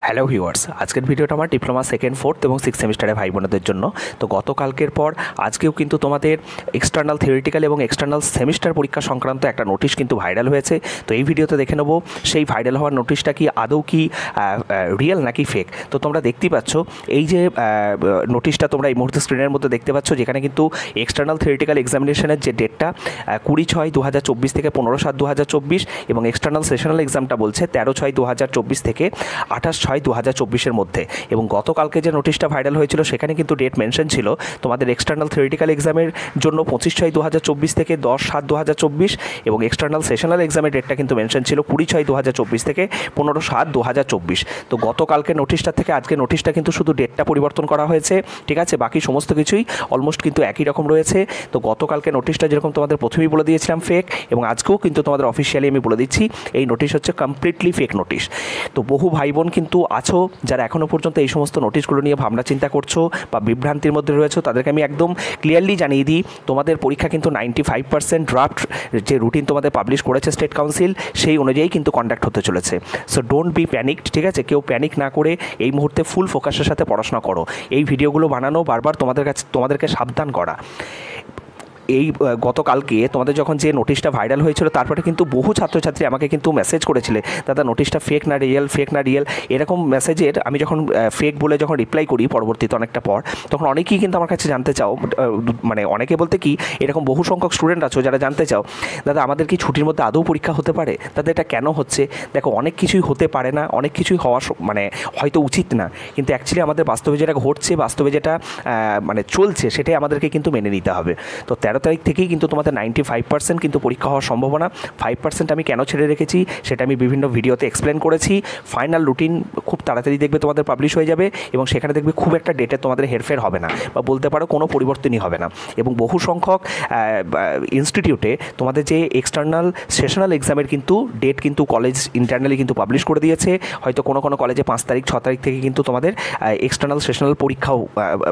Hello viewers, আজকের ভিডিওটা আমার ডিপ্লোমা সেকেন্ড ফোর্থ এবং সিক্স সেমিস্টারের ভাই বোনদের জন্য। তো গতকালকের পর আজকেও কিন্তু তোমাদের এক্সটার্নাল থিওরিটিক্যাল এবং এক্সটার্নাল সেমিস্টার পরীক্ষা সংক্রান্ত একটা নোটিশ কিন্তু ভাইরাল হয়েছে। তো এই ভিডিওতে দেখে নেবো সেই ভাইরাল হওয়ার নোটিশটা কি আদৌ কি রিয়েল নাকি ফেক। তো তোমরা দেখতেই পাচ্ছ এই যে নোটিশটা তোমরা এই মুহূর্তে স্ক্রিনের মধ্যে দেখতে পাচ্ছ, যেখানে কিন্তু এক্সটার্নাল থিওরিটিক্যাল এক্সামিনেশনের যে ডেটটা 20/6/2024 থেকে 15/7/2024 এবং এক্সটার্নাল সেশনাল এক্সামটা বলছে 13/6/2024 থেকে 28/6/2024 মধ্যে। এবং গতকালকে যে নোটিশটা ভাইরাল হয়েছিল সেখানে কিন্তু ডেট মেনশন ছিল তোমাদের এক্সটার্নাল থিওরিটিক্যাল এক্সামের জন্য 25/6/2024 থেকে 10/7/2024 এবং এক্সটার্নাল সেশনাল এক্সামের ডেটটা কিন্তু মেনশন ছিল 20/6/2024 থেকে 15/7/2024। তো গতকালকে নোটিশটা থেকে আজকে নোটিশটা কিন্তু শুধু ডেটটা পরিবর্তন করা হয়েছে, ঠিক আছে, বাকি সমস্ত কিছুই অলমোস্ট কিন্তু একই রকম রয়েছে। তো গতকালকে নোটিশটা যেরকম তোমাদের প্রথমেই বলে দিয়েছিলাম ফেক, এবং আজকেও কিন্তু তোমাদের অফিসিয়ালি আমি বলে দিচ্ছি এই নোটিশ হচ্ছে কমপ্লিটলি ফেক নোটিশ। তো বহু ভাই বোন কিন্তু আছো যারা এখনও পর্যন্ত এই সমস্ত নোটিশগুলো নিয়ে ভাবনা চিন্তা করছো বা বিভ্রান্তির মধ্যে রয়েছো, তাদেরকে আমি একদম ক্লিয়ারলি জানিয়ে দিই তোমাদের পরীক্ষা কিন্তু 95% ড্রাফট যে রুটিন তোমাদের পাবলিশ করেছে স্টেট কাউন্সিল সেই অনুযায়ী কিন্তু কন্ডাক্ট হতে চলেছে। সো ডোন্ট বি প্যানিকড, ঠিক আছে, কেউ প্যানিক না করে এই মুহূর্তে ফুল ফোকাসের সাথে পড়াশোনা করো। এই ভিডিওগুলো বানানো বারবার তোমাদেরকে সাবধান করা। এই গতকালকে তোমাদের যখন যে নোটিশটা ভাইরাল হয়েছিল তারপরে কিন্তু বহু ছাত্রছাত্রী আমাকে কিন্তু মেসেজ করেছিলে, দাদা নোটিশটা ফেক না রিয়েল, ফেক না রিয়েল, এরকম মেসেজের আমি যখন ফেক বলে যখন রিপ্লাই করি পরবর্তীতে অনেকটা পর, তখন অনেকেই কিন্তু আমার কাছে জানতে চাও, মানে অনেকে বলতে কি এরকম বহু সংখ্যক স্টুডেন্ট আছো যারা জানতে চাও, দাদা আমাদের কি ছুটির মধ্যে আদৌ পরীক্ষা হতে পারে, দাদা এটা কেন হচ্ছে। দেখো, অনেক কিছুই হতে পারে না, অনেক কিছুই হওয়া মানে হয়তো উচিত না, কিন্তু অ্যাকচুয়ালি আমাদের বাস্তবে যেটা ঘটছে, বাস্তবে যেটা মানে চলছে সেটাই আমাদেরকে কিন্তু মেনে নিতে হবে। তো 13 তারিখ থেকেই কিন্তু তোমাদের 95% কিন্তু পরীক্ষা হওয়ার সম্ভাবনা। 5% আমি কেন ছেড়ে রেখেছি সেটা আমি বিভিন্ন ভিডিওতে এক্সপ্লেন করেছি। ফাইনাল রুটিন খুব তাড়াতাড়ি দেখবে তোমাদের পাবলিশ হয়ে যাবে এবং সেখানে দেখবে খুব একটা ডেটে তোমাদের হেরফের হবে না, বা বলতে পারো কোনো পরিবর্তনই হবে না। এবং বহু সংখ্যক ইনস্টিটিউটে তোমাদের যে এক্সটার্নাল সেশনাল এক্সামের কিন্তু ডেট কিন্তু কলেজ ইন্টারনালি কিন্তু পাবলিশ করে দিয়েছে। হয়তো কোনো কোনো কলেজে 5 তারিখ 6 তারিখ থেকে কিন্তু তোমাদের এক্সটার্নাল সেশনাল পরীক্ষাও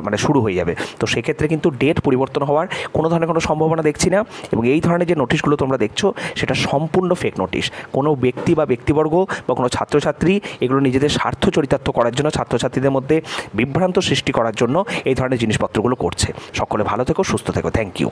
মানে শুরু হয়ে যাবে। তো সেক্ষেত্রে কিন্তু ডেট পরিবর্তন হওয়ার কোনো ধরনের কোনো সম্ভাবনা দেখছি না। এবং এই ধরনের যে নোটিশগুলো তোমরা দেখছো সেটা সম্পূর্ণ ফেক নোটিশ। কোনো ব্যক্তি বা ব্যক্তিবর্গ বা কোনো ছাত্রছাত্রী এগুলো নিজেদের স্বার্থ চরিতার্থ করার জন্য, ছাত্রছাত্রীদের মধ্যে বিভ্রান্ত সৃষ্টি করার জন্য এই ধরনের জিনিসপত্রগুলো করছে। সকলে ভালো থেকো, সুস্থ থেকো, থ্যাংক ইউ।